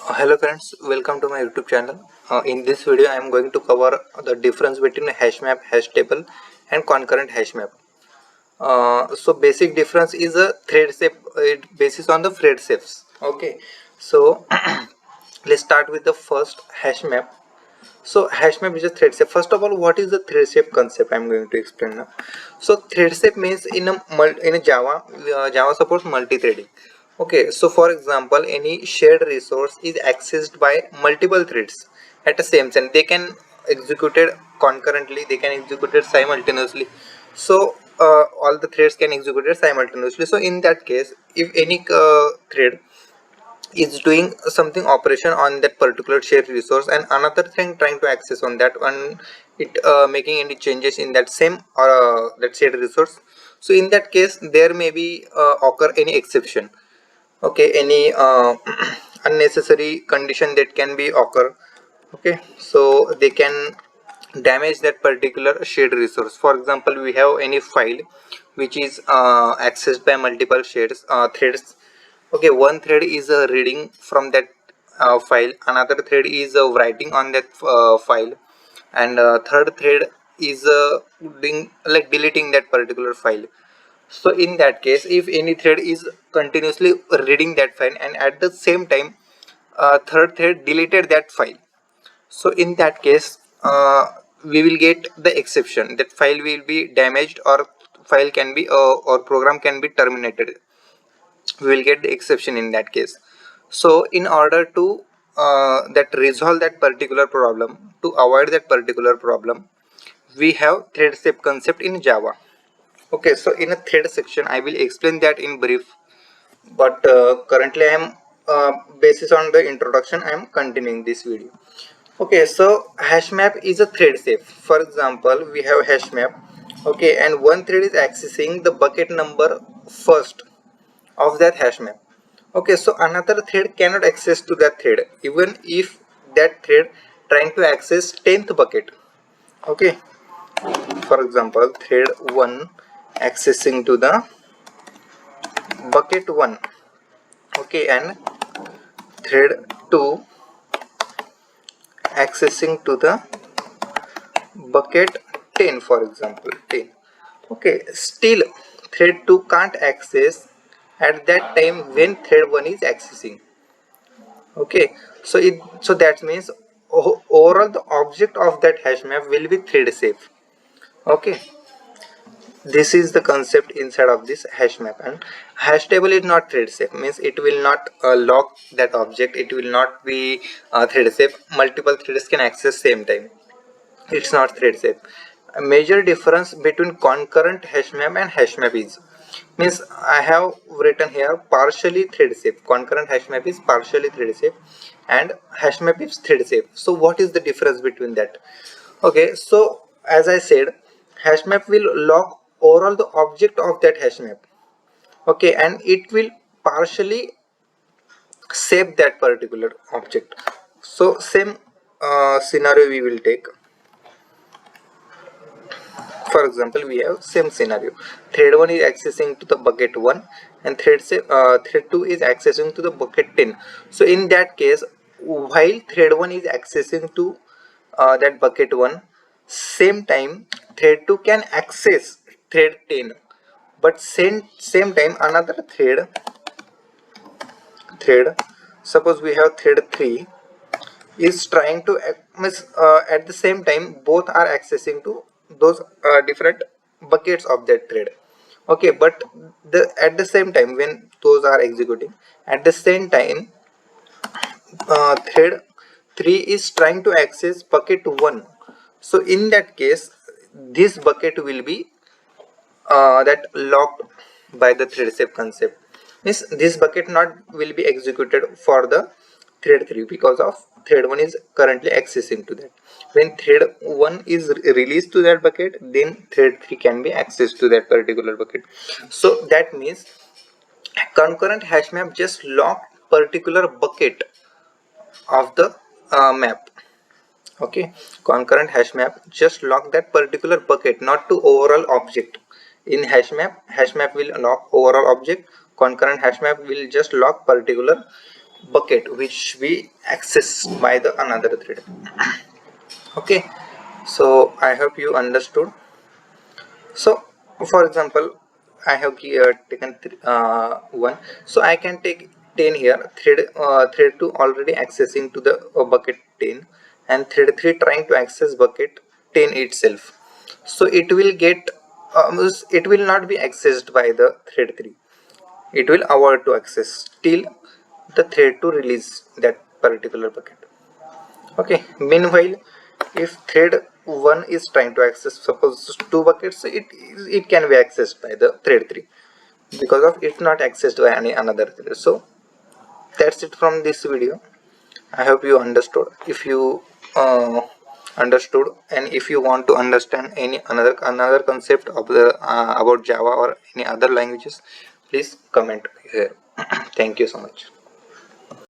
Hello friends, welcome to my YouTube channel. In this video I am going to cover the difference between HashMap, HashTable and concurrent HashMap. So basic difference is a thread shape, it basis on the thread shapes. Okay, so let's start with the first HashMap. So HashMap is a thread shape. First of all, what is the thread shape concept? I am going to explain now. So thread shape means in a Java, Java supports multi-threading. Okay, so for example, any shared resource is accessed by multiple threads at the same time. They can execute it concurrently. They can execute it simultaneously. So all the threads can execute it simultaneously. So in that case, if any thread is doing something operation on that particular shared resource and another thing trying to access on that one, it making any changes in that same or that shared resource, so in that case there may be occur any exception. Okay, any unnecessary condition that can be occur. Okay, so they can damage that particular shared resource. For example, we have any file which is accessed by multiple threads. Okay, one thread is reading from that file, another thread is writing on that file, and third thread is doing like deleting that particular file. So in that case, if any thread is continuously reading that file and at the same time third thread deleted that file, so in that case we will get the exception that file will be damaged or file can be or program can be terminated. We will get the exception in that case. So in order to that resolve that particular problem, to avoid that particular problem, we have thread shape concept in Java. Okay, so in a thread section I will explain that in brief, but currently I am basis on the introduction I am continuing this video. Okay, so HashMap is a thread shape. For example, we have HashMap. Okay, and one thread is accessing the bucket number first of that HashMap. Okay, so another thread cannot access to that thread even if that thread trying to access 10th bucket. Okay, for example, thread 1 accessing to the bucket 1. Okay, and thread 2 accessing to the bucket 10, for example 10. Okay, still thread 2 can't access at that time when thread 1 is accessing. Okay, so that means overall the object of that hash map will be thread safe. Okay, this is the concept inside of this hash map. And hash table is not thread safe, means it will not lock that object, it will not be thread safe. Multiple threads can access same time, it's not thread safe. A major difference between concurrent hash map and hash map is, means I have written here partially thread safe. Concurrent hash map is partially thread safe and hash map is thread safe. So what is the difference between that? Okay, so as I said, hash map will lock overall the object of that hash map. Okay, and it will partially save that particular object. So same scenario we will take. For example, we have same scenario. Thread 1 is accessing to the bucket 1 and thread 2 is accessing to the bucket 10. So in that case, while thread 1 is accessing to that bucket 1, same time thread 2 can access thread 10, but same time another thread, suppose we have thread 3 is trying to at the same time both are accessing to those different buckets of that thread. Okay, but the at the same time when those are executing, at the same time thread 3 is trying to access bucket 1. So in that case this bucket will be that locked by the thread safe concept. Means this bucket not will be executed for the thread 3 because of thread 1 is currently accessing to that. When thread 1 is released to that bucket, then thread 3 can be accessed to that particular bucket. So that means concurrent hash map just lock particular bucket of the map. Okay, concurrent hash map just lock that particular bucket, not to overall object. In hash map will lock overall object. Concurrent hash map will just lock particular bucket which we accessed by the another thread. Okay, so I hope you understood. So for example, I have here taken one, so I can take 10 here. Thread 2 already accessing to the bucket 10, and thread 3 trying to access bucket 10 itself. So it will get it will not be accessed by the thread 3. It will avoid to access till the thread to release that particular bucket. Okay, meanwhile, if thread 1 is trying to access suppose 2 buckets, it can be accessed by the thread 3 because of it's not accessed by any another thread. So that's it from this video. I hope you understood. If you understood, and if you want to understand any another concept of the about Java or any other languages, please comment here. Thank you so much.